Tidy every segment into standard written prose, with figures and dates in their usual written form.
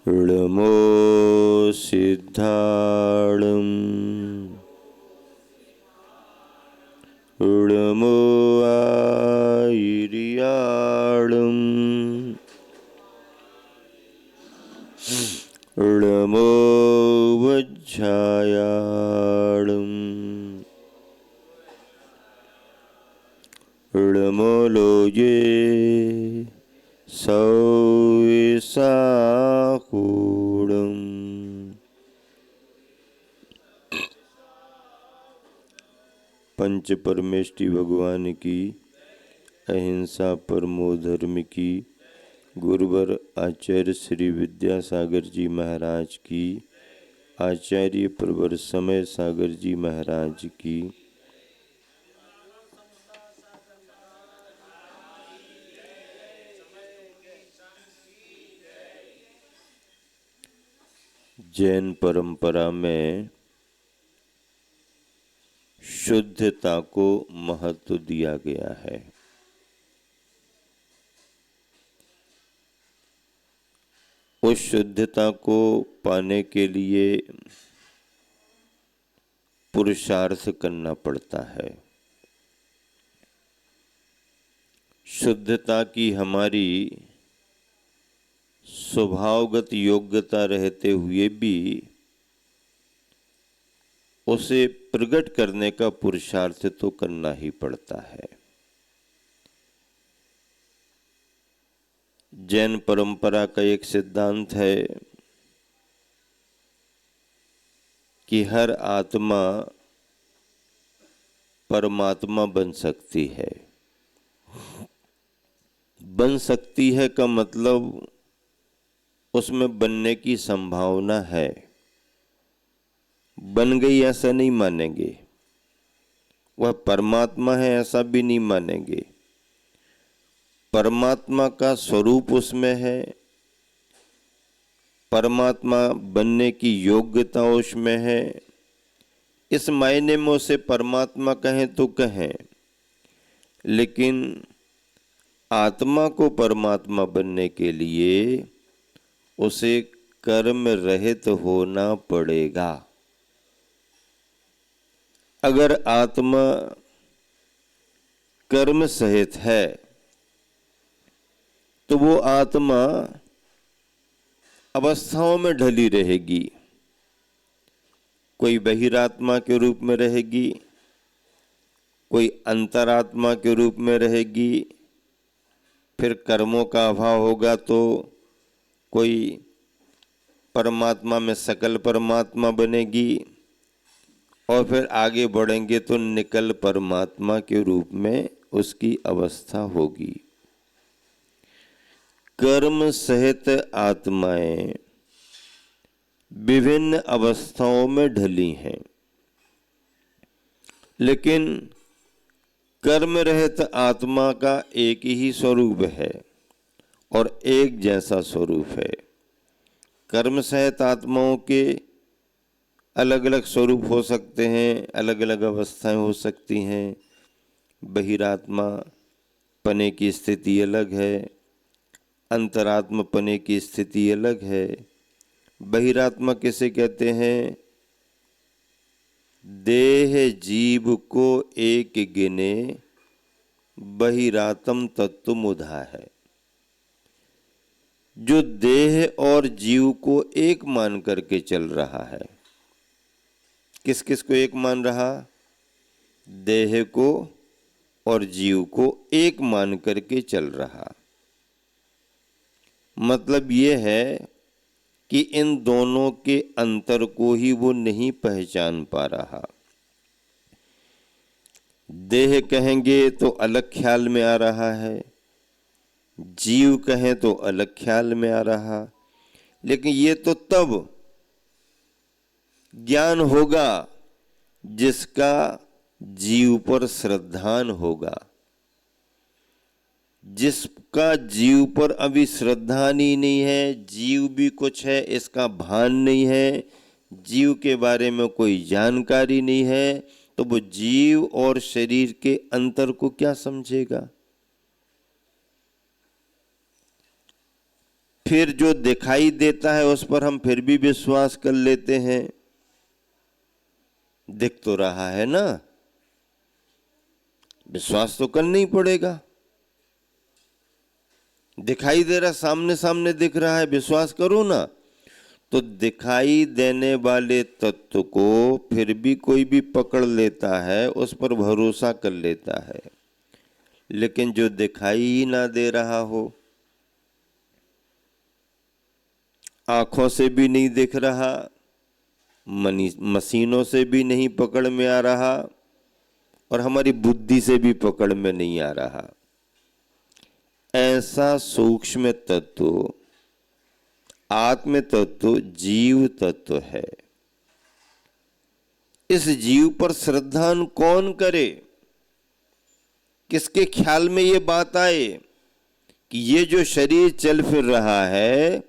ळमो सिद्धाणम् ळमो आयिर्याणम् ळमो वज्झायाणम् ळमो लोये सौसाकूणम्। पंच परमेष्टि भगवान की, अहिंसा परमो धर्म की, गुरुवर आचार्य श्री विद्यासागर जी महाराज की, आचार्य प्रवर समय सागर जी महाराज की, जैन परंपरा में शुद्धता को महत्व दिया गया है। उस शुद्धता को पाने के लिए पुरुषार्थ करना पड़ता है। शुद्धता की हमारी स्वभावगत योग्यता रहते हुए भी उसे प्रकट करने का पुरुषार्थ तो करना ही पड़ता है। जैन परंपरा का एक सिद्धांत है कि हर आत्मा परमात्मा बन सकती है। बन सकती है का मतलब उसमें बनने की संभावना है। बन गई ऐसा नहीं मानेंगे, वह परमात्मा है ऐसा भी नहीं मानेंगे। परमात्मा का स्वरूप उसमें है, परमात्मा बनने की योग्यता उसमें है। इस मायने में उसे परमात्मा कहें तो कहें, लेकिन आत्मा को परमात्मा बनने के लिए उसे कर्म रहित होना पड़ेगा। अगर आत्मा कर्म सहित है तो वो आत्मा अवस्थाओं में ढली रहेगी। कोई बहिरात्मा के रूप में रहेगी, कोई अंतरात्मा के रूप में रहेगी। फिर कर्मों का अभाव होगा तो कोई परमात्मा में सकल परमात्मा बनेगी, और फिर आगे बढ़ेंगे तो निकल परमात्मा के रूप में उसकी अवस्था होगी। कर्म सहित आत्माएं विभिन्न अवस्थाओं में ढली हैं, लेकिन कर्म रहित आत्मा का एक ही स्वरूप है और एक जैसा स्वरूप है। कर्म सहित आत्माओं के अलग अलग स्वरूप हो सकते हैं, अलग अलग अवस्थाएं हो सकती हैं। बहिरात्मा पने की स्थिति अलग है, अंतरात्मा पने की स्थिति अलग है। बहिरात्मा किसे कहते हैं? देह जीव को एक गिने बहिरातम तत्व मुधा है। जो देह और जीव को एक मान करके चल रहा है। किस किस को एक मान रहा? देह को और जीव को एक मान करके चल रहा। मतलब ये है कि इन दोनों के अंतर को ही वो नहीं पहचान पा रहा। देह कहेंगे तो अलग ख्याल में आ रहा है, जीव कहें तो अलग ख्याल में आ रहा। लेकिन ये तो तब ज्ञान होगा जिसका जीव पर श्रद्धान होगा। जिसका जीव पर अभी श्रद्धान ही नहीं है, जीव भी कुछ है इसका भान नहीं है, जीव के बारे में कोई जानकारी नहीं है, तो वो जीव और शरीर के अंतर को क्या समझेगा? फिर जो दिखाई देता है उस पर हम फिर भी विश्वास कर लेते हैं। दिख तो रहा है ना, विश्वास तो करना ही पड़ेगा। दिखाई दे रहा, सामने सामने दिख रहा है, विश्वास करो ना। तो दिखाई देने वाले तत्व को फिर भी कोई भी पकड़ लेता है, उस पर भरोसा कर लेता है। लेकिन जो दिखाई ही ना दे रहा हो, आंखों से भी नहीं दिख रहा, मशीनों से भी नहीं पकड़ में आ रहा, और हमारी बुद्धि से भी पकड़ में नहीं आ रहा, ऐसा सूक्ष्म तत्व, आत्म तत्व, जीव तत्व है। इस जीव पर श्रद्धा कौन करे? किसके ख्याल में ये बात आए कि ये जो शरीर चल फिर रहा है,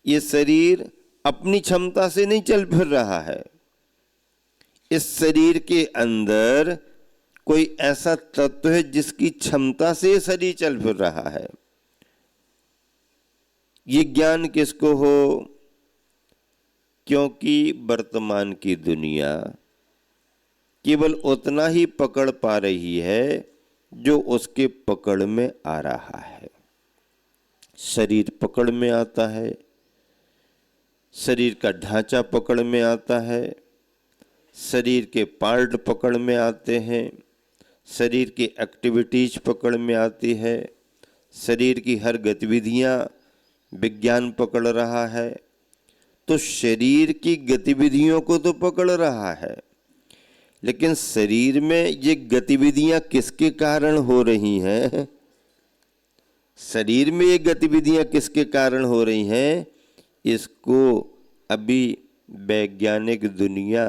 ये शरीर अपनी क्षमता से नहीं चल फिर रहा है। इस शरीर के अंदर कोई ऐसा तत्व है जिसकी क्षमता से शरीर चल फिर रहा है। ये ज्ञान किसको हो? क्योंकि वर्तमान की दुनिया केवल उतना ही पकड़ पा रही है जो उसके पकड़ में आ रहा है। शरीर पकड़ में आता है, शरीर का ढांचा पकड़ में आता है, शरीर के पार्ट पकड़ में आते हैं, शरीर की एक्टिविटीज पकड़ में आती है, शरीर की हर गतिविधियां विज्ञान पकड़ रहा है। तो शरीर की गतिविधियों को तो पकड़ रहा है, लेकिन शरीर में ये गतिविधियां किसके कारण हो रही हैं? शरीर में ये गतिविधियां किसके कारण हो रही हैं? इसको अभी वैज्ञानिक दुनिया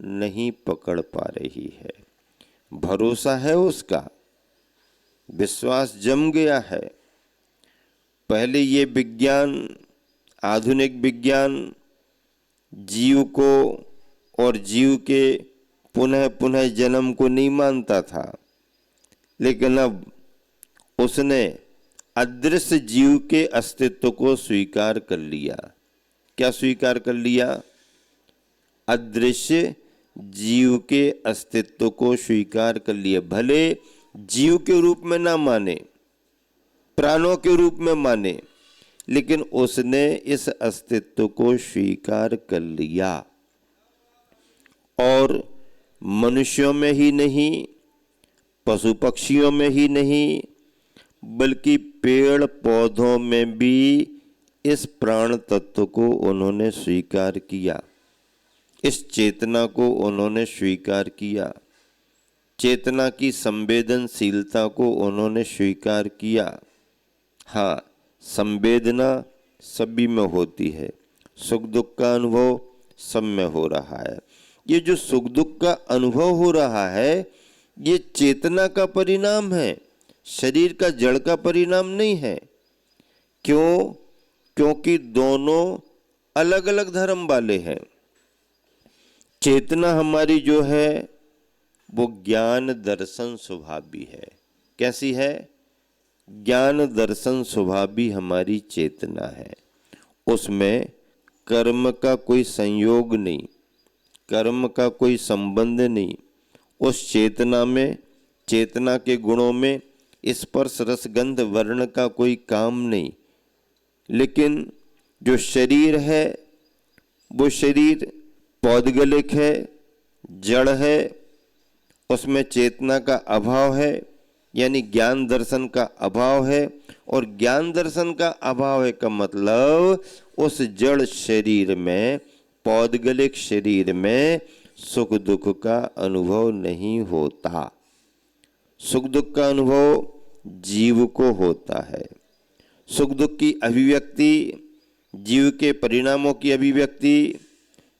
नहीं पकड़ पा रही है। भरोसा है उसका, विश्वास जम गया है। पहले ये विज्ञान, आधुनिक विज्ञान जीव को और जीव के पुनः पुनः जन्म को नहीं मानता था, लेकिन अब उसने अदृश्य जीव के अस्तित्व को स्वीकार कर लिया। क्या स्वीकार कर लिया? अदृश्य जीव के अस्तित्व को स्वीकार कर लिया। भले जीव के रूप में ना माने, प्राणों के रूप में माने, लेकिन उसने इस अस्तित्व को स्वीकार कर लिया। और मनुष्यों में ही नहीं, पशु पक्षियों में ही नहीं, बल्कि पेड़ पौधों में भी इस प्राण तत्व को उन्होंने स्वीकार किया, इस चेतना को उन्होंने स्वीकार किया, चेतना की संवेदनशीलता को उन्होंने स्वीकार किया। हाँ, संवेदना सभी में होती है, सुख दुख का अनुभव सब में हो रहा है। ये जो सुख दुख का अनुभव हो रहा है, ये चेतना का परिणाम है, शरीर का जड़ का परिणाम नहीं है। क्यों? क्योंकि दोनों अलग अलग धर्म वाले हैं। चेतना हमारी जो है वो ज्ञान दर्शन स्वभावी है। कैसी है? ज्ञान दर्शन स्वभावी हमारी चेतना है। उसमें कर्म का कोई संयोग नहीं, कर्म का कोई संबंध नहीं। उस चेतना में, चेतना के गुणों में स्पर्श रस गंध वर्ण का कोई काम नहीं। लेकिन जो शरीर है वो शरीर पौद्गलिक है, जड़ है, उसमें चेतना का अभाव है, यानी ज्ञान दर्शन का अभाव है। और ज्ञान दर्शन का अभाव है का मतलब उस जड़ शरीर में, पौद्गलिक शरीर में सुख दुख का अनुभव नहीं होता। सुख दुख का अनुभव जीव को होता है। सुख दुख की अभिव्यक्ति, जीव के परिणामों की अभिव्यक्ति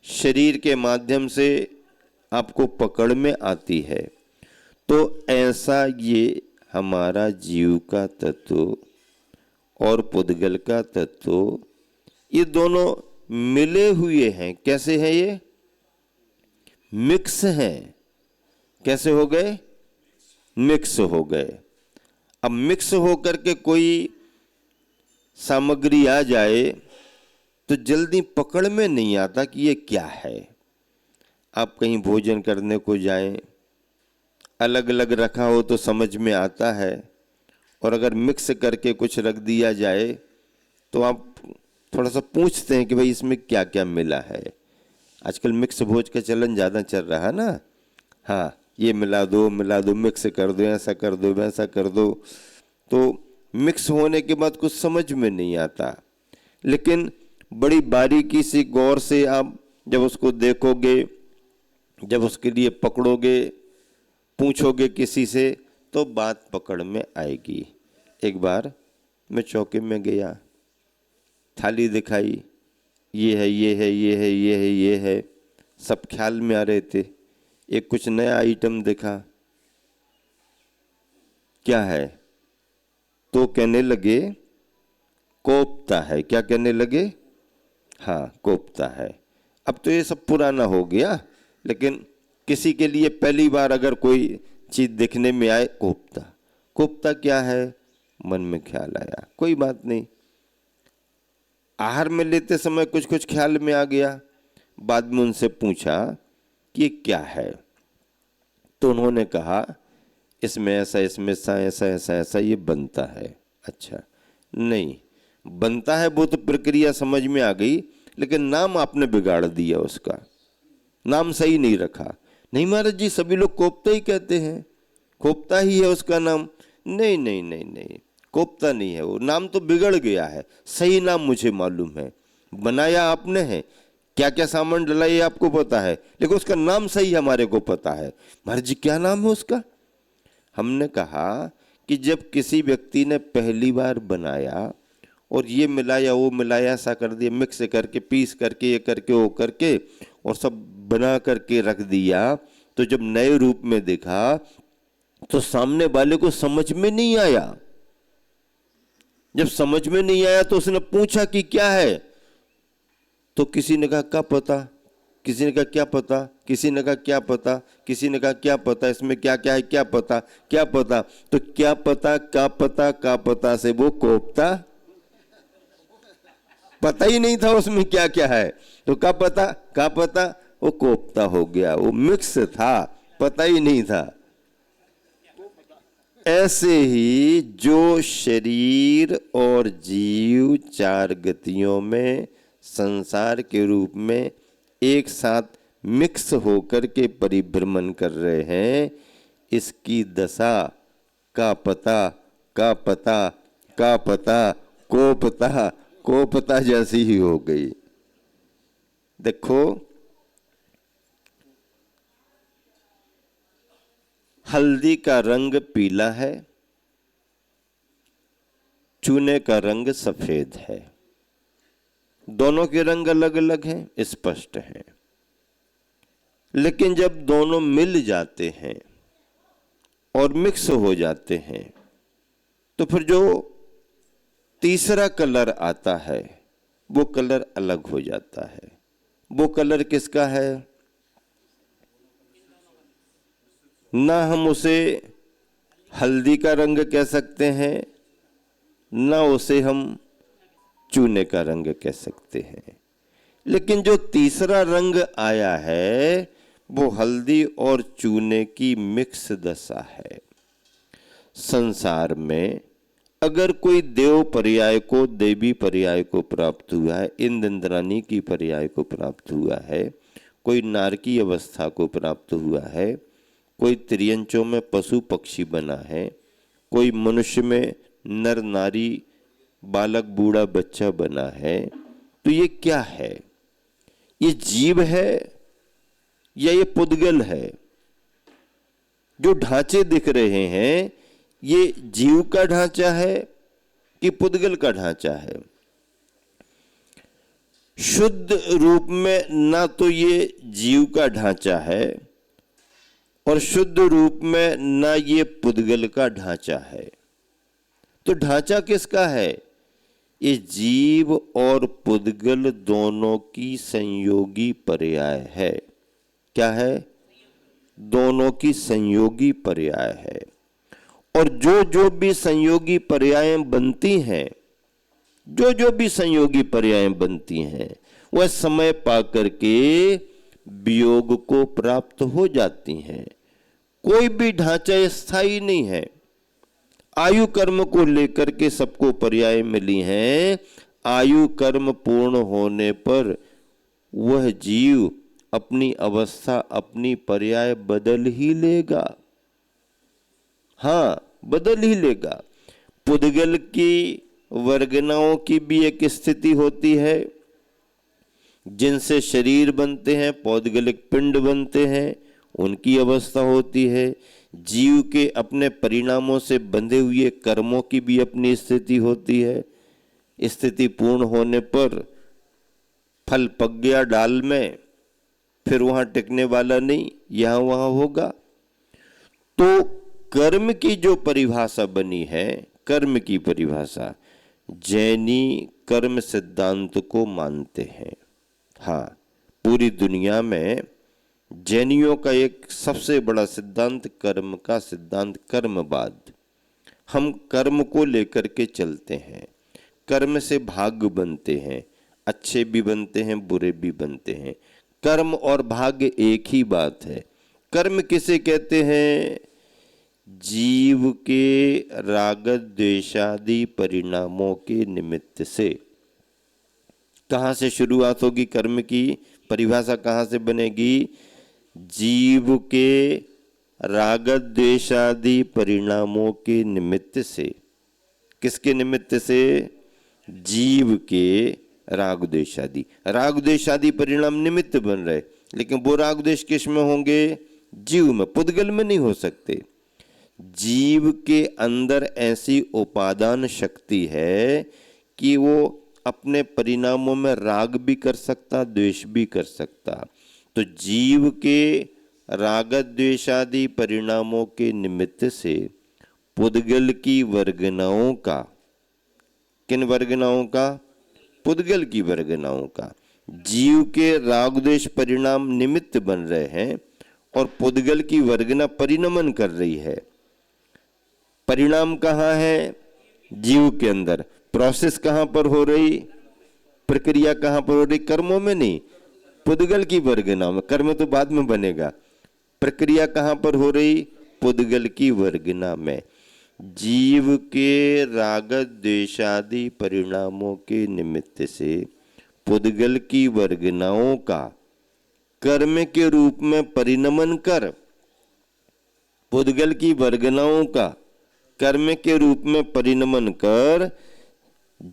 शरीर के माध्यम से आपको पकड़ में आती है। तो ऐसा ये हमारा जीव का तत्व और पुद्गल का तत्व, ये दोनों मिले हुए हैं। कैसे हैं ये? मिक्स हैं। कैसे हो गए? मिक्स हो गए। अब मिक्स होकर के कोई सामग्री आ जाए तो जल्दी पकड़ में नहीं आता कि ये क्या है। आप कहीं भोजन करने को जाएं, अलग अलग रखा हो तो समझ में आता है, और अगर मिक्स करके कुछ रख दिया जाए तो आप थोड़ा सा पूछते हैं कि भाई इसमें क्या क्या मिला है। आजकल मिक्स भोज का चलन ज़्यादा चल रहा है ना। हाँ, ये मिला दो, मिक्स कर दो, ऐसा कर दो, वैसा कर दो। तो मिक्स होने के बाद कुछ समझ में नहीं आता, लेकिन बड़ी बारीकी से गौर से आप जब उसको देखोगे, जब उसके लिए पकड़ोगे, पूछोगे किसी से, तो बात पकड़ में आएगी। एक बार मैं चौके में गया, थाली दिखाई, ये है, ये है, ये है, ये है, ये है, सब ख्याल में आ रहे थे। एक कुछ नया आइटम देखा, क्या है, तो कहने लगे कोफ्ता है। क्या कहने लगे? हाँ, कोफ्ता है। अब तो ये सब पुराना हो गया, लेकिन किसी के लिए पहली बार अगर कोई चीज देखने में आए, कोफ्ता, कोफ्ता क्या है, मन में ख्याल आया, कोई बात नहीं। आहार में लेते समय कुछ कुछ ख्याल में आ गया। बाद में उनसे पूछा कि ये क्या है, तो उन्होंने कहा इसमें ऐसा, इसमें ऐसा, ऐसा ऐसा ऐसा ये बनता है। अच्छा, नहीं बनता है वो तो प्रक्रिया समझ में आ गई, लेकिन नाम आपने बिगाड़ दिया, उसका नाम सही नहीं रखा। नहीं महाराज जी, सभी लोग कोफ्ता ही कहते हैं, कोफ्ता ही है उसका नाम। नहीं नहीं नहीं नहीं, कोफ्ता नहीं है वो, नाम तो बिगड़ गया है। सही नाम मुझे मालूम है, बनाया आपने है, क्या क्या सामान डला ये आपको पता है, लेकिन उसका नाम सही हमारे को पता है। महाराज जी क्या नाम है उसका? हमने कहा कि जब किसी व्यक्ति ने पहली बार बनाया और ये मिलाया वो मिलाया, ऐसा कर दिया, मिक्स करके, पीस करके, ये करके, वो करके, और सब बना करके रख दिया, तो जब नए रूप में देखा तो सामने वाले को समझ में नहीं आया। जब समझ में नहीं आया तो उसने पूछा कि क्या है, तो किसी ने कहा क्या पता, किसी ने कहा क्या पता, किसी ने कहा क्या पता, किसी ने कहा क्या पता, इसमें क्या क्या है, क्या पता, क्या पता। तो क्या पता, क्या पता, क्या पता से वो कोफ्ता, पता ही नहीं था उसमें क्या क्या है, तो क्या पता, क्या पता, वो कोफ्ता हो गया। वो मिक्स था, पता ही नहीं था। ऐसे ही जो शरीर और जीव चार गतियों में संसार के रूप में एक साथ मिक्स होकर के परिभ्रमण कर रहे हैं, इसकी दशा का पता, का पता, का पता, को पता, को पता जैसी ही हो गई। देखो, हल्दी का रंग पीला है, चूने का रंग सफेद है। दोनों के रंग अलग अलग हैं, स्पष्ट हैं। लेकिन जब दोनों मिल जाते हैं और मिक्स हो जाते हैं, तो फिर जो तीसरा कलर आता है वो कलर अलग हो जाता है। वो कलर किसका है? ना हम उसे हल्दी का रंग कह सकते हैं, ना उसे हम चूने का रंग कह सकते हैं। लेकिन जो तीसरा रंग आया है वो हल्दी और चूने की मिक्स दशा है। संसार में अगर कोई देव पर्याय को, देवी पर्याय को प्राप्त हुआ है, इंद्र इंद्राणी की पर्याय को प्राप्त हुआ है, कोई नारकी अवस्था को प्राप्त हुआ है, कोई त्रियंचों में पशु पक्षी बना है, कोई मनुष्य में नर नारी बालक बूढ़ा बच्चा बना है, तो ये क्या है? ये जीव है या ये पुद्गल है? जो ढांचे दिख रहे हैं ये जीव का ढांचा है कि पुद्गल का ढांचा है? शुद्ध रूप में ना तो ये जीव का ढांचा है और शुद्ध रूप में ना ये पुद्गल का ढांचा है। तो ढांचा किसका है? ये जीव और पुद्गल दोनों की संयोगी पर्याय है। क्या है? दोनों की संयोगी पर्याय है। और जो जो भी संयोगी पर्यायें बनती हैं जो जो भी संयोगी पर्याय बनती हैं वह समय पा करके वियोग को प्राप्त हो जाती हैं। कोई भी ढांचा स्थायी नहीं है। आयु कर्म को लेकर के सबको पर्याय मिली हैं। आयु कर्म पूर्ण होने पर वह जीव अपनी अवस्था, अपनी पर्याय बदल ही लेगा। हाँ, बदल ही लेगा। पुद्गल की वर्गनाओं की भी एक स्थिति होती है, जिनसे शरीर बनते हैं, पौद्गलिक पिंड बनते हैं, उनकी अवस्था होती है। जीव के अपने परिणामों से बंधे हुए कर्मों की भी अपनी स्थिति होती है। स्थिति पूर्ण होने पर फल पक गया डाल में, फिर वहां टिकने वाला नहीं, यहां वहां होगा। तो कर्म की जो परिभाषा बनी है, कर्म की परिभाषा, जैनी कर्म सिद्धांत को मानते हैं। हाँ, पूरी दुनिया में जैनियों का एक सबसे बड़ा सिद्धांत कर्म का सिद्धांत, कर्मवाद। हम कर्म को लेकर के चलते हैं। कर्म से भाग्य बनते हैं, अच्छे भी बनते हैं, बुरे भी बनते हैं। कर्म और भाग्य एक ही बात है। कर्म किसे कहते हैं? जीव के राग द्वेषादि परिणामों के निमित्त से। कहाँ से शुरुआत होगी कर्म की? परिभाषा कहाँ से बनेगी? जीव के राग द्वेषादि परिणामों के निमित्त से। किसके निमित्त से? जीव के राग द्वेषादि। राग द्वेषादि परिणाम निमित्त बन रहे, लेकिन वो राग द्वेष किस में होंगे? जीव में, पुद्गल में नहीं हो सकते। जीव के अंदर ऐसी उपादान शक्ति है कि वो अपने परिणामों में राग भी कर सकता, द्वेष भी कर सकता। तो जीव के राग द्वेषादि परिणामों के निमित्त से पुद्गल की वर्गनाओं का, किन वर्गनाओं का? पुद्गल की वर्गनाओं का। जीव के राग द्वेष परिणाम निमित्त बन रहे हैं और पुद्गल की वर्गना परिणमन कर रही है। परिणाम कहाँ है? जीव के अंदर। प्रोसेस कहाँ पर हो रही? प्रक्रिया कहाँ पर हो रही? कर्मों में नहीं, पुद्गल की वर्गना में। कर्म तो बाद में बनेगा। प्रक्रिया कहाँ पर हो रही? पुद्गल की वर्गना में। जीव के राग द्वेषादि परिणामों के निमित्त से पुद्गल की वर्गनाओं का कर्म के रूप में परिणमन कर, पुद्गल की वर्गनाओं का कर्म के रूप में परिणमन कर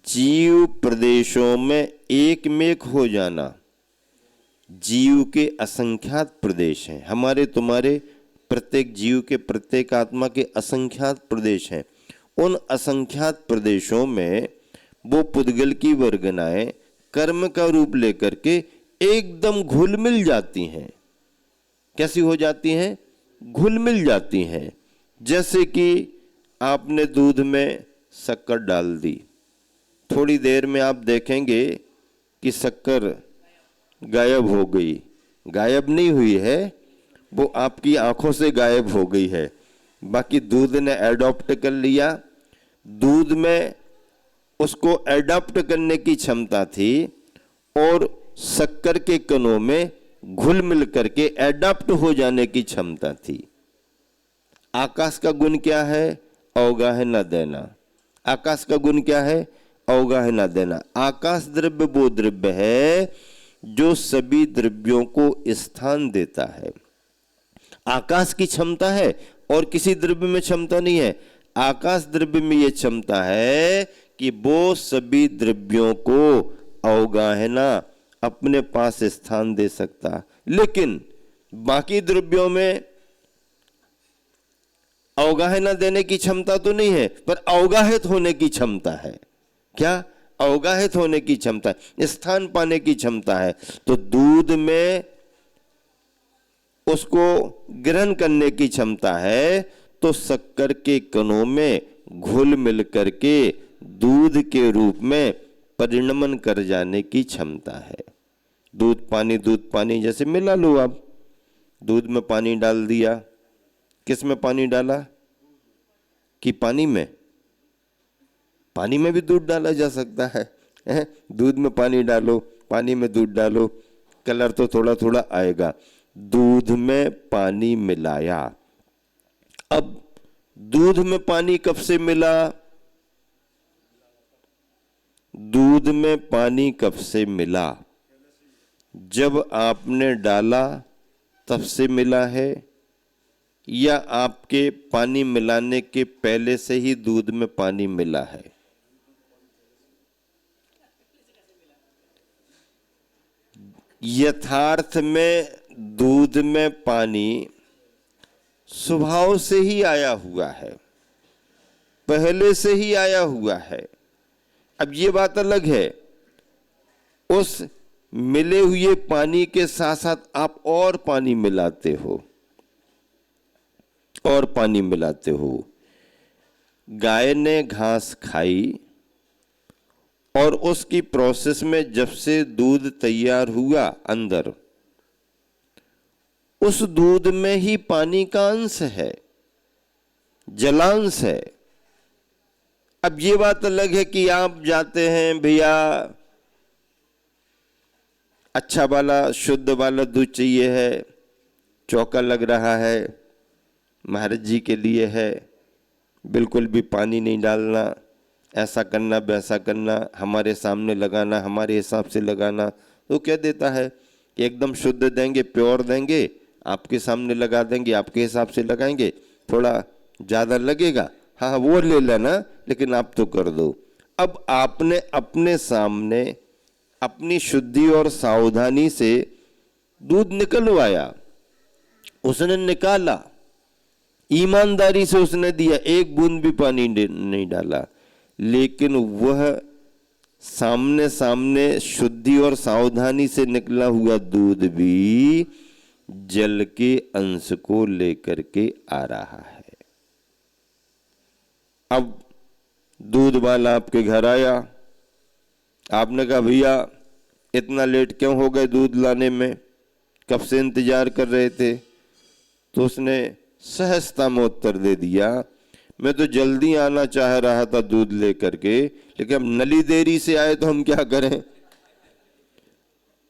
जीव प्रदेशों में एकमेक हो जाना। जीव के असंख्यात प्रदेश हैं, हमारे तुम्हारे प्रत्येक जीव के, प्रत्येक आत्मा के असंख्यात प्रदेश हैं। उन असंख्यात प्रदेशों में वो पुद्गल की वर्गनाएं कर्म का रूप लेकर के एकदम घुल मिल जाती हैं। कैसी हो जाती हैं? घुल मिल जाती हैं। जैसे कि आपने दूध में शक्कर डाल दी, थोड़ी देर में आप देखेंगे कि शक्कर गायब हो गई। गायब नहीं हुई है, वो आपकी आंखों से गायब हो गई है। बाकी दूध ने एडॉप्ट कर लिया। दूध में उसको एडॉप्ट करने की क्षमता थी और शक्कर के कणों में घुल मिल करके एडॉप्ट हो जाने की क्षमता थी। आकाश का गुण क्या है? अवगाह न देना। आकाश का गुण क्या है? अवगाह न देना। आकाश द्रव्य वो द्रव्य है जो सभी द्रव्यों को स्थान देता है। आकाश की क्षमता है और किसी द्रव्य में क्षमता नहीं है। आकाश द्रव्य में यह क्षमता है कि वो सभी द्रव्यों को अवगाहना, अपने पास स्थान दे सकता। लेकिन बाकी द्रव्यों में अवगाहना देने की क्षमता तो नहीं है, पर अवगाहित होने की क्षमता है। क्या? अवगाहित होने की क्षमता है, स्थान पाने की क्षमता है। तो दूध में उसको ग्रहण करने की क्षमता है, तो शक्कर के कणों में घुल मिल करके दूध के रूप में परिणमन कर जाने की क्षमता है। दूध पानी जैसे मिला लो आप। दूध में पानी डाल दिया, किस में पानी डाला? कि पानी में? पानी में भी दूध डाला जा सकता है, दूध में पानी डालो, पानी में दूध डालो, कलर तो थोड़ा थोड़ा आएगा। दूध में पानी मिलाया। अब दूध में पानी कब से मिला? दूध में पानी कब से मिला? जब आपने डाला तब से मिला है, या आपके पानी मिलाने के पहले से ही दूध में पानी मिला है? यथार्थ में दूध में पानी स्वभाव से ही आया हुआ है, पहले से ही आया हुआ है। अब ये बात अलग है, उस मिले हुए पानी के साथ साथ आप और पानी मिलाते हो, और पानी मिलाते हो। गाय ने घास खाई और उसकी प्रोसेस में जब से दूध तैयार हुआ अंदर, उस दूध में ही पानी का अंश है, जलांश है। अब ये बात अलग है कि आप जाते हैं, भैया अच्छा वाला शुद्ध वाला दूध चाहिए है, चौका लग रहा है, महाराज जी के लिए है, बिल्कुल भी पानी नहीं डालना, ऐसा करना वैसा करना, हमारे सामने लगाना, हमारे हिसाब से लगाना। तो क्या देता है कि एकदम शुद्ध देंगे, प्योर देंगे, आपके सामने लगा देंगे, आपके हिसाब से लगाएंगे, थोड़ा ज़्यादा लगेगा, हाँ वो ले लेना, लेकिन आप तो कर दो। अब आपने अपने सामने अपनी शुद्धि और सावधानी से दूध निकलवाया, उसने निकाला, ईमानदारी से उसने दिया, एक बूंद भी पानी नहीं डाला, लेकिन वह सामने सामने शुद्धि और सावधानी से निकला हुआ दूध भी जल के अंश को लेकर के आ रहा है। अब दूध वाला आपके घर आया, आपने कहा भैया इतना लेट क्यों हो गए दूध लाने में, कब से इंतजार कर रहे थे? तो उसने सहजता में उत्तर दे दिया, मैं तो जल्दी आना चाह रहा था दूध लेकर के, लेकिन अब नली देरी से आए तो हम क्या करें।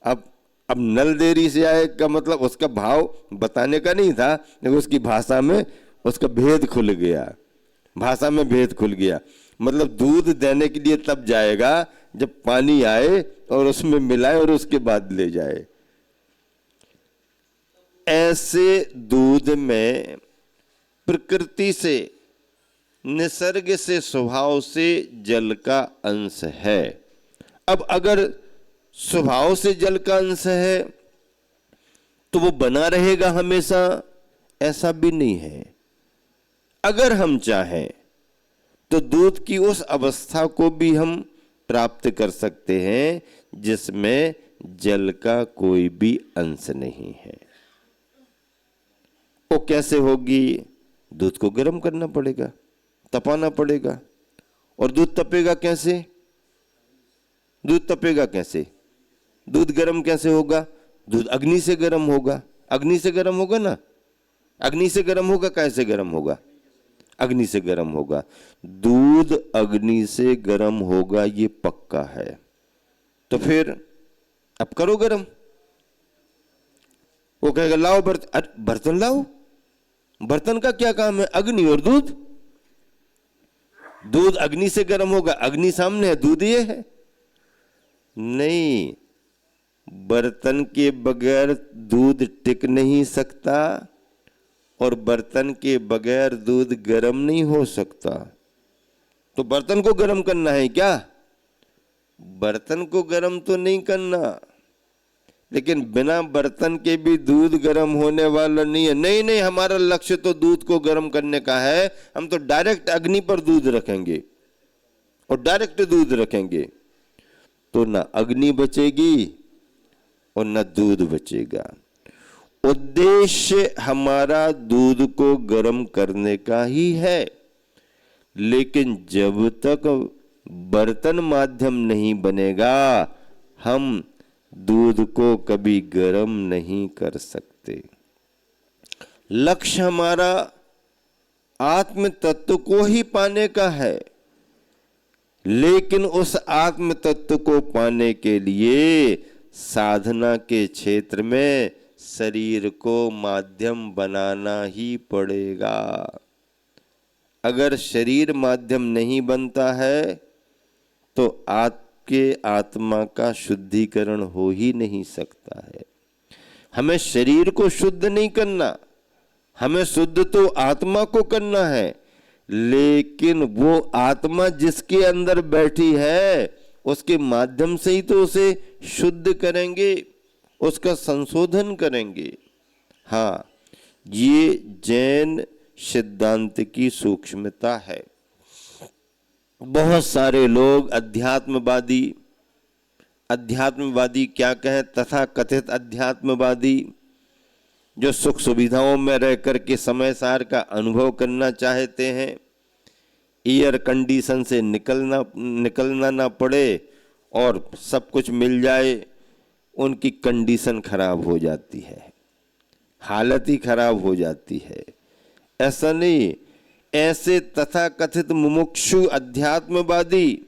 अब नल देरी से आए का मतलब उसका भाव बताने का नहीं था, लेकिन उसकी भाषा में उसका भेद खुल गया, भाषा में भेद खुल गया। मतलब दूध देने के लिए तब जाएगा जब पानी आए और उसमें मिलाए और उसके बाद ले जाए। ऐसे दूध में प्रकृति से, निसर्ग से, स्वभाव से जल का अंश है। अब अगर स्वभाव से जल का अंश है तो वो बना रहेगा हमेशा, ऐसा भी नहीं है। अगर हम चाहें तो दूध की उस अवस्था को भी हम प्राप्त कर सकते हैं जिसमें जल का कोई भी अंश नहीं है। वो कैसे होगी? दूध को गर्म करना पड़ेगा, तपाना पड़ेगा। और दूध तपेगा कैसे? दूध तपेगा कैसे? दूध गर्म कैसे होगा? दूध अग्नि से गर्म होगा। अग्नि से गर्म होगा ना, अग्नि से गर्म होगा। कैसे गर्म होगा? अग्नि से गर्म होगा। दूध अग्नि से गर्म होगा, ये पक्का है। तो फिर अब करो गर्म। वो कहेगा लाओ बर्तन, बर्तन लाओ। बर्तन का क्या काम है? अग्नि और दूध। दूध अग्नि से गर्म होगा, अग्नि सामने है, दूध ये है। नहीं, बर्तन के बगैर दूध टिक नहीं सकता और बर्तन के बगैर दूध गर्म नहीं हो सकता। तो बर्तन को गर्म करना है क्या? बर्तन को गर्म तो नहीं करना, लेकिन बिना बर्तन के भी दूध गर्म होने वाला नहीं है। नहीं नहीं, हमारा लक्ष्य तो दूध को गर्म करने का है। हम तो डायरेक्ट अग्नि पर दूध रखेंगे और डायरेक्ट दूध रखेंगे, तो ना अग्नि बचेगी और ना दूध बचेगा। उद्देश्य हमारा दूध को गर्म करने का ही है, लेकिन जब तक बर्तन माध्यम नहीं बनेगा, हम दूध को कभी गर्म नहीं कर सकते। लक्ष्य हमारा आत्म तत्व को ही पाने का है, लेकिन उस आत्म तत्व को पाने के लिए साधना के क्षेत्र में शरीर को माध्यम बनाना ही पड़ेगा। अगर शरीर माध्यम नहीं बनता है तो आपके आत्मा का शुद्धिकरण हो ही नहीं सकता है। हमें शरीर को शुद्ध नहीं करना, हमें शुद्ध तो आत्मा को करना है। लेकिन वो आत्मा जिसके अंदर बैठी है उसके माध्यम से ही तो उसे शुद्ध करेंगे, उसका संशोधन करेंगे। हाँ, ये जैन सिद्धांत की सूक्ष्मता है। बहुत सारे लोग अध्यात्मवादी क्या कहें, तथा कथित अध्यात्मवादी जो सुख सुविधाओं में रह करके समय सार का अनुभव करना चाहते हैं, एयर कंडीशन से निकलना ना पड़े और सब कुछ मिल जाए, उनकी कंडीशन खराब हो जाती है, हालत ही खराब हो जाती है। ऐसा नहीं, ऐसे तथा कथित मुमुक्षु अध्यात्मवादी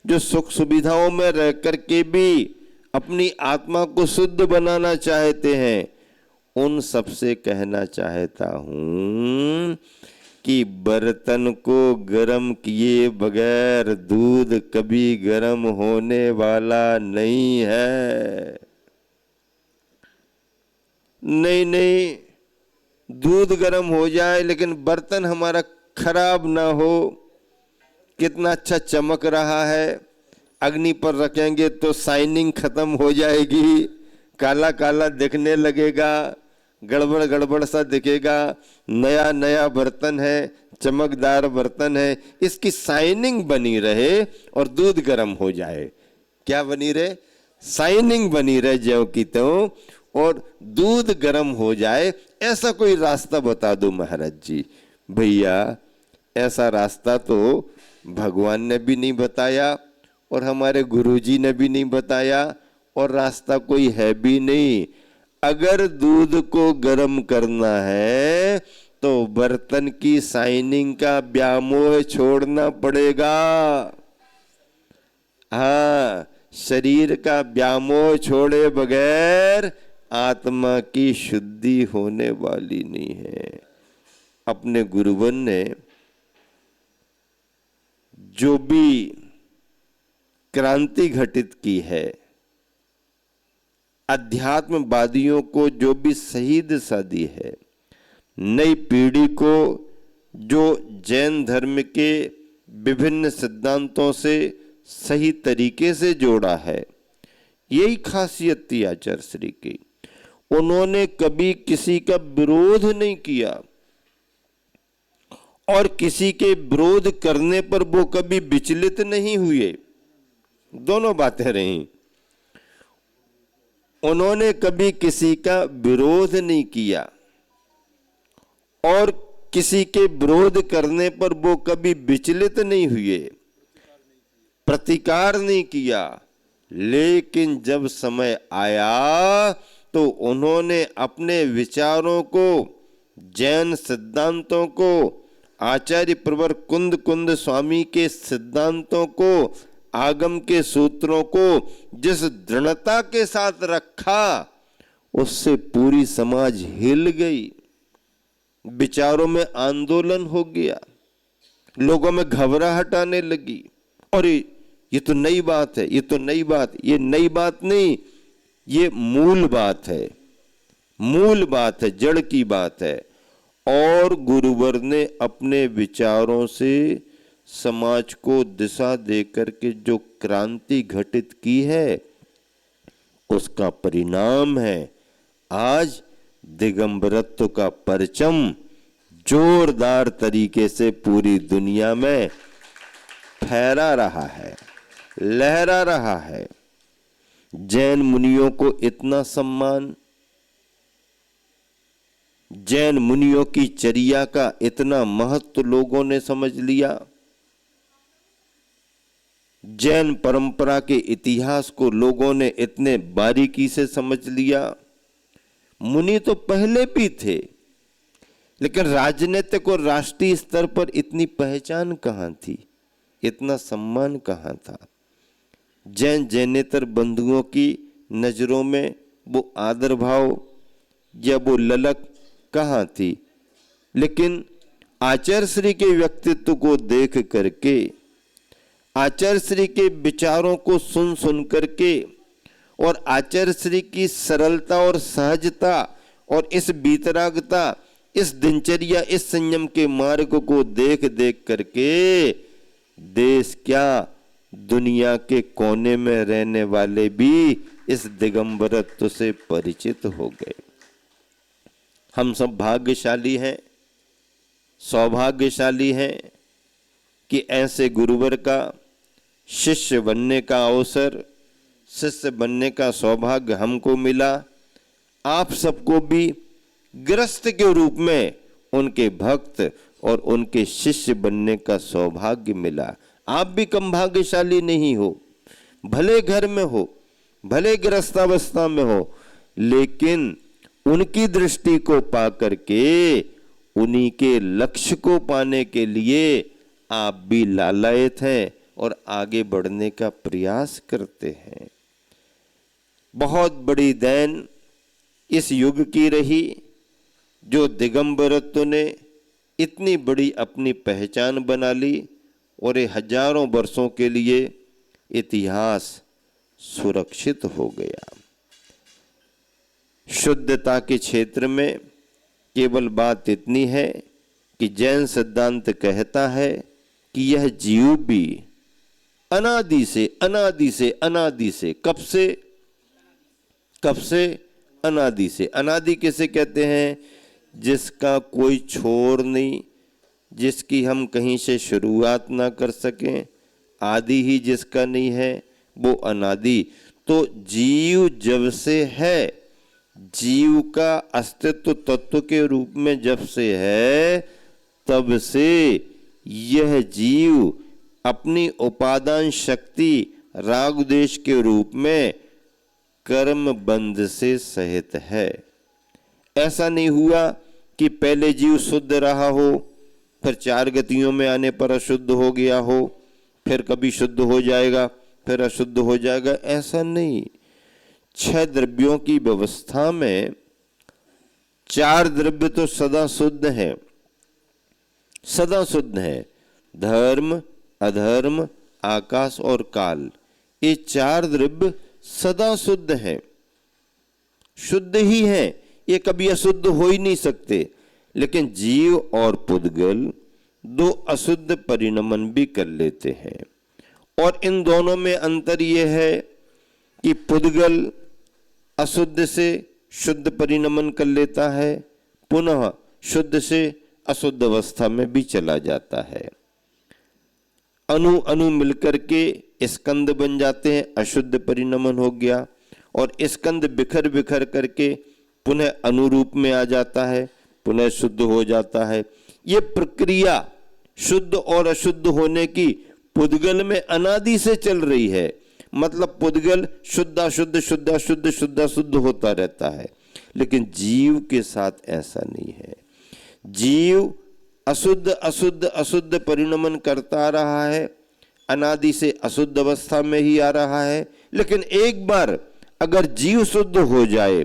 जो सुख सुविधाओं में रह करके भी अपनी आत्मा को शुद्ध बनाना चाहते हैं, उन सबसे कहना चाहता हूं कि बर्तन को गर्म किए बगैर दूध कभी गर्म होने वाला नहीं है। नहीं, दूध गर्म हो जाए लेकिन बर्तन हमारा खराब ना हो। कितना अच्छा चमक रहा है, अग्नि पर रखेंगे तो शाइनिंग खत्म हो जाएगी, काला काला दिखने लगेगा, गड़बड़ सा दिखेगा। नया नया बर्तन है, चमकदार बर्तन है, इसकी शाइनिंग बनी रहे और दूध गर्म हो जाए। क्या बनी रहे? शाइनिंग बनी रहे ज्यों की त्यों, और दूध गर्म हो जाए। ऐसा कोई रास्ता बता दो महाराज जी। भैया, ऐसा रास्ता तो भगवान ने भी नहीं बताया और हमारे गुरुजी ने भी नहीं बताया, और रास्ता कोई है भी नहीं। अगर दूध को गर्म करना है तो बर्तन की शाइनिंग का व्यामोह छोड़ना पड़ेगा। हाँ, शरीर का व्यामोह छोड़े बगैर आत्मा की शुद्धि होने वाली नहीं है। अपने गुरुवन ने जो भी क्रांति घटित की है, अध्यात्मवादियों को जो भी सही दिशा दी है, नई पीढ़ी को जो जैन धर्म के विभिन्न सिद्धांतों से सही तरीके से जोड़ा है, यही खासियत थी आचार्य श्री की। उन्होंने कभी किसी का विरोध नहीं किया और किसी के विरोध करने पर वो कभी विचलित नहीं हुए। दोनों बातें रहीं। उन्होंने कभी किसी का विरोध नहीं किया और किसी के विरोध करने पर वो कभी विचलित नहीं हुए, प्रतिकार नहीं किया। लेकिन जब समय आया तो उन्होंने अपने विचारों को, जैन सिद्धांतों को, आचार्य प्रवर कुंद स्वामी के सिद्धांतों को, आगम के सूत्रों को जिस दृढ़ता के साथ रखा, उससे पूरी समाज हिल गई। विचारों में आंदोलन हो गया, लोगों में घबराहट आने लगी। और ये तो नई बात है, ये तो नई बात, ये नई बात नहीं, ये मूल बात है, मूल बात है, जड़ की बात है। और गुरुवर ने अपने विचारों से समाज को दिशा देकर के जो क्रांति घटित की है, उसका परिणाम है आज दिगंबरत्व का परचम जोरदार तरीके से पूरी दुनिया में फहरा रहा है, लहरा रहा है। जैन मुनियों को इतना सम्मान, जैन मुनियों की चर्या का इतना महत्व लोगों ने समझ लिया। जैन परंपरा के इतिहास को लोगों ने इतने बारीकी से समझ लिया। मुनि तो पहले भी थे, लेकिन राजनीतिक और राष्ट्रीय स्तर पर इतनी पहचान कहां थी, इतना सम्मान कहाँ था। जैन जैनेतर बंधुओं की नज़रों में वो आदर भाव या वो ललक कहाँ थी। लेकिन आचार्य श्री के व्यक्तित्व को देख करके, आचार्य श्री के विचारों को सुन सुन करके और आचार्य श्री की सरलता और सहजता और इस बीतरागता, इस दिनचर्या, इस संयम के मार्ग को देख देख करके देश क्या दुनिया के कोने में रहने वाले भी इस दिगंबरत्व से परिचित हो गए। हम सब भाग्यशाली हैं, सौभाग्यशाली हैं कि ऐसे गुरुवर का शिष्य बनने का अवसर, शिष्य बनने का सौभाग्य हमको मिला। आप सबको भी गृहस्थ के रूप में उनके भक्त और उनके शिष्य बनने का सौभाग्य मिला। आप भी कम भाग्यशाली नहीं हो, भले घर में हो, भले गृहस्थावस्था में हो, लेकिन उनकी दृष्टि को पा करके उन्हीं के लक्ष्य को पाने के लिए आप भी लालायित हैं और आगे बढ़ने का प्रयास करते हैं। बहुत बड़ी देन इस युग की रही जो दिगंबरत्व ने इतनी बड़ी अपनी पहचान बना ली और ये हजारों वर्षों के लिए इतिहास सुरक्षित हो गया। शुद्धता के क्षेत्र में केवल बात इतनी है कि जैन सिद्धांत कहता है कि यह जीव भी अनादि से कब से अनादि से। अनादि किसे कहते हैं? जिसका कोई छोर नहीं, जिसकी हम कहीं से शुरुआत ना कर सकें, आदि ही जिसका नहीं है वो अनादि। तो जीव जब से है, जीव का अस्तित्व तत्व के रूप में जब से है, तब से यह जीव अपनी उपादान शक्ति राग द्वेष के रूप में कर्म बंध से सहित है। ऐसा नहीं हुआ कि पहले जीव शुद्ध रहा हो, फिर चार गतियों में आने पर अशुद्ध हो गया हो, फिर कभी शुद्ध हो जाएगा, फिर अशुद्ध हो जाएगा। ऐसा नहीं। 6 द्रव्यों की व्यवस्था में 4 द्रव्य तो सदा शुद्ध हैं, सदा शुद्ध हैं। धर्म, अधर्म, आकाश और काल, ये 4 द्रव्य सदा शुद्ध हैं, शुद्ध ही हैं, ये कभी अशुद्ध हो ही नहीं सकते। लेकिन जीव और पुद्गल 2 अशुद्ध परिणमन भी कर लेते हैं, और इन दोनों में अंतर ये है कि पुद्गल अशुद्ध से शुद्ध परिणमन कर लेता है, पुनः शुद्ध से अशुद्ध अवस्था में भी चला जाता है। अणु अणु मिलकर के स्कंद बन जाते हैं, अशुद्ध परिणमन हो गया, और स्कंद बिखर बिखर करके पुनः अनुरूप में आ जाता है, पुनः शुद्ध हो जाता है। ये प्रक्रिया शुद्ध और अशुद्ध होने की पुद्गल में अनादि से चल रही है। मतलब पुद्गल शुद्ध शुद्ध शुद्ध शुद्ध शुद्ध शुद्ध होता रहता है, लेकिन जीव के साथ ऐसा नहीं है। जीव अशुद्ध अशुद्ध अशुद्ध परिणमन करता रहा है, अनादि से अशुद्ध अवस्था में ही आ रहा है। लेकिन एक बार अगर जीव शुद्ध हो जाए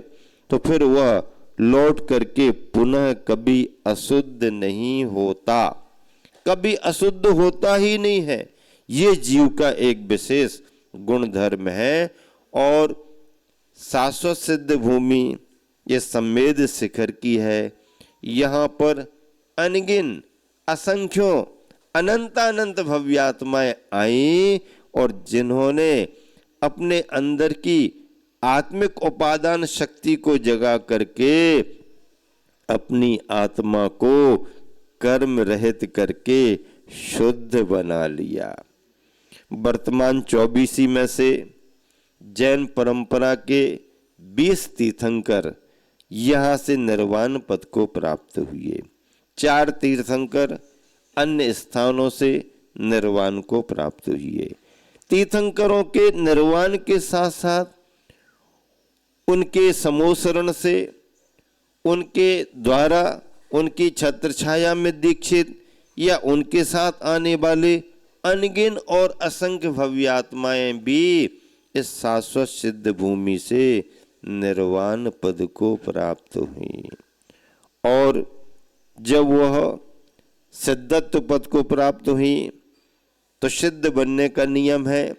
तो फिर वह लौट करके पुनः कभी अशुद्ध नहीं होता, कभी अशुद्ध होता ही नहीं है। ये जीव का एक विशेष गुण धर्म है। और शाश्वत सिद्ध भूमि ये संवेद शिखर की है। यहाँ पर अनगिन असंख्यों अनंतानंत भव्यात्माएं आई, और जिन्होंने अपने अंदर की आत्मिक उपादान शक्ति को जगा करके अपनी आत्मा को कर्म रहित करके शुद्ध बना लिया। वर्तमान 24 में से जैन परंपरा के 20 तीर्थंकर यहाँ से निर्वाण पद को प्राप्त हुए। 4 तीर्थंकर अन्य स्थानों से निर्वाण को प्राप्त हुए। तीर्थंकरों के निर्वाण के साथ साथ उनके समोसरण से, उनके द्वारा, उनकी छत्र छाया में दीक्षित या उनके साथ आने वाले अनगिन और असंख्य भव्य आत्माएं भी इस शाश्वत सिद्ध भूमि से निर्वाण पद को प्राप्त हुई। और जब वह सिद्धत्व पद को प्राप्त हुई तो सिद्ध बनने का नियम है,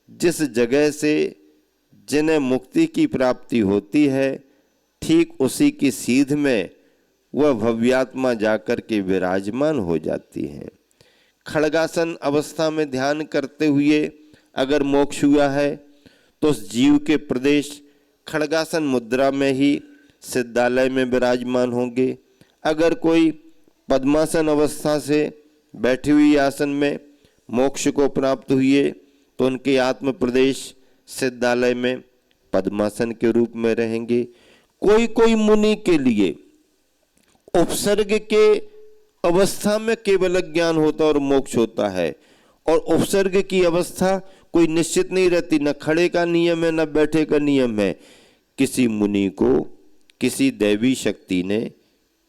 जिस जगह से जिन्हें मुक्ति की प्राप्ति होती है ठीक उसी की सीध में वह भव्यात्मा जाकर के विराजमान हो जाती है। खड़गासन अवस्था में ध्यान करते हुए अगर मोक्ष हुआ है तो उस जीव के प्रदेश खड़गासन मुद्रा में ही सिद्धालय में विराजमान होंगे। अगर कोई पद्मासन अवस्था से बैठी हुई आसन में मोक्ष को प्राप्त हुए तो उनके आत्म प्रदेश सिद्धालय में पद्मासन के रूप में रहेंगे। कोई कोई मुनि के लिए उपसर्ग के अवस्था में केवल ज्ञान होता और मोक्ष होता है, और उपसर्ग की अवस्था कोई निश्चित नहीं रहती, न खड़े का नियम है न बैठे का नियम है। किसी मुनि को किसी दैवी शक्ति ने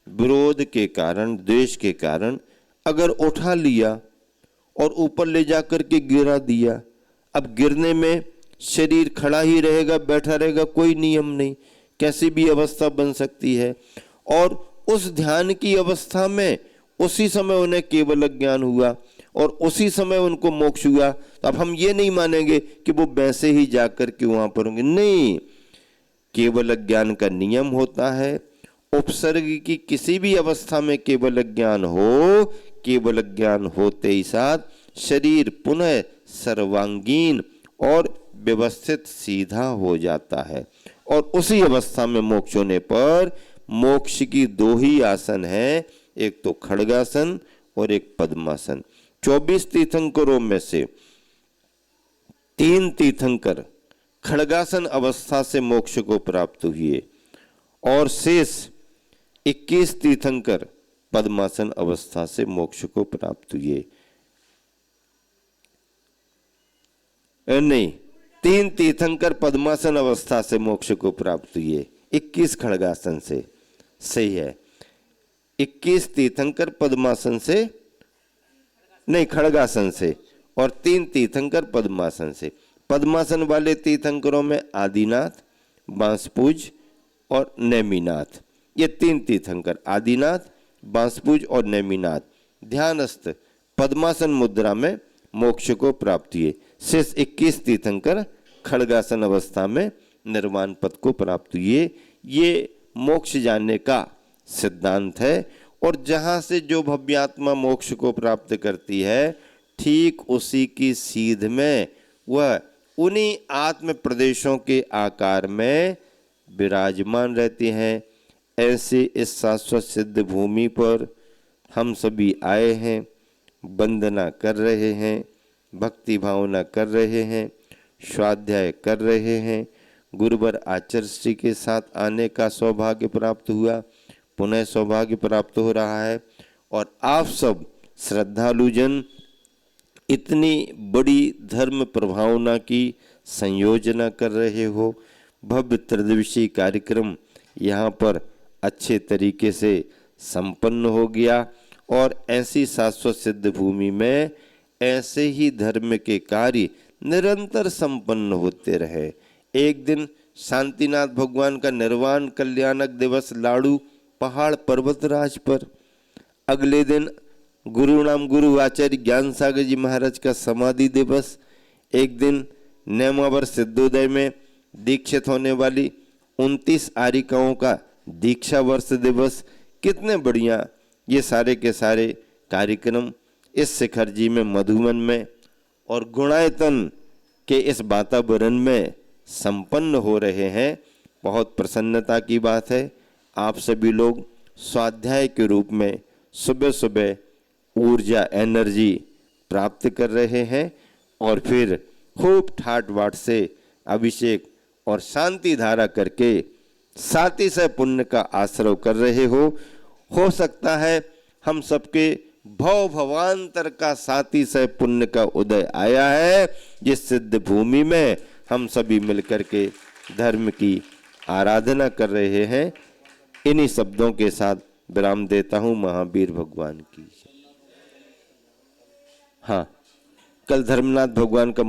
विरोध के कारण, द्वेष के कारण अगर उठा लिया और ऊपर ले जाकर के गिरा दिया, अब गिरने में शरीर खड़ा ही रहेगा बैठा रहेगा, कोई नियम नहीं, कैसी भी अवस्था बन सकती है। और उस ध्यान की अवस्था में उसी समय उन्हें केवल ज्ञान हुआ और उसी समय उनको मोक्ष हुआ, तो अब हम ये नहीं मानेंगे कि वो वैसे ही जाकर के वहां पर होंगे, नहीं। केवल ज्ञान का नियम होता है, उपसर्ग की किसी भी अवस्था में केवल ज्ञान हो, केवल ज्ञान होते ही साथ शरीर पुनः सर्वांगीण और व्यवस्थित सीधा हो जाता है। और उसी अवस्था में मोक्ष होने पर मोक्ष की दो ही आसन है, एक तो खड़गासन और एक पद्मासन। 24 तीर्थंकरों में से 3 तीर्थंकर खड़गासन अवस्था से मोक्ष को प्राप्त हुए और शेष 21 तीर्थंकर पद्मासन अवस्था से मोक्ष को प्राप्त हुए। नहीं, 3 तीर्थंकर पद्मासन अवस्था से मोक्ष को प्राप्त हुए, 21 खड़गासन से, सही है। 21 तीर्थंकर पद्मासन से, नहीं खड़गासन से, और 3 तीर्थंकर पद्मासन से। पद्मासन वाले तीर्थंकरों में आदिनाथ, बांसपूज और नेमिनाथ, ये 3 तीर्थंकर, आदिनाथ, बांसपूज और नेमिनाथ ध्यानस्थ पद्मासन मुद्रा में मोक्ष को प्राप्त हुए। शेष 21 तीर्थंकर खड़गासन अवस्था में निर्वाण पद को प्राप्त हुए। ये मोक्ष जानने का सिद्धांत है। और जहाँ से जो भव्यात्मा मोक्ष को प्राप्त करती है ठीक उसी की सीध में वह उन्हीं आत्म प्रदेशों के आकार में विराजमान रहते हैं। ऐसे इस शाश्वत सिद्ध भूमि पर हम सभी आए हैं, वंदना कर रहे हैं, भक्ति भावना कर रहे हैं, स्वाध्याय कर रहे हैं। गुरुवर आचार्य श्री के साथ आने का सौभाग्य प्राप्त हुआ, पुनः सौभाग्य प्राप्त हो रहा है। और आप सब श्रद्धालुजन इतनी बड़ी धर्म प्रभावना की संयोजना कर रहे हो। भव्य त्रिदिवसीय कार्यक्रम यहाँ पर अच्छे तरीके से संपन्न हो गया और ऐसी शाश्वत सिद्ध भूमि में ऐसे ही धर्म के कार्य निरंतर संपन्न होते रहे। एक दिन शांतिनाथ भगवान का निर्वाण कल्याणक दिवस लाड़ू पहाड़ पर्वतराज पर, अगले दिन गुरु नाम गुरु आचार्य ज्ञान सागर जी महाराज का समाधि दिवस, एक दिन नेमावर सिद्धोदय में दीक्षित होने वाली 29 आरिकाओं का दीक्षा वर्ष दिवस। कितने बढ़िया ये सारे के सारे कार्यक्रम इस शिखर जी में, मधुवन में और गुणायतन के इस वातावरण में संपन्न हो रहे हैं। बहुत प्रसन्नता की बात है। आप सभी लोग स्वाध्याय के रूप में सुबह सुबह ऊर्जा, एनर्जी प्राप्त कर रहे हैं और फिर खूब ठाट बाट से अभिषेक और शांति धारा करके साथी से पुण्य का आश्रय कर रहे हो सकता है हम सबके भव भवांतर का साथी से पुण्य का उदय आया है, जिस सिद्ध भूमि में हम सभी मिलकर के धर्म की आराधना कर रहे हैं। इन्हीं शब्दों के साथ विराम देता हूं। महावीर भगवान की। हाँ, कल धर्मनाथ भगवान का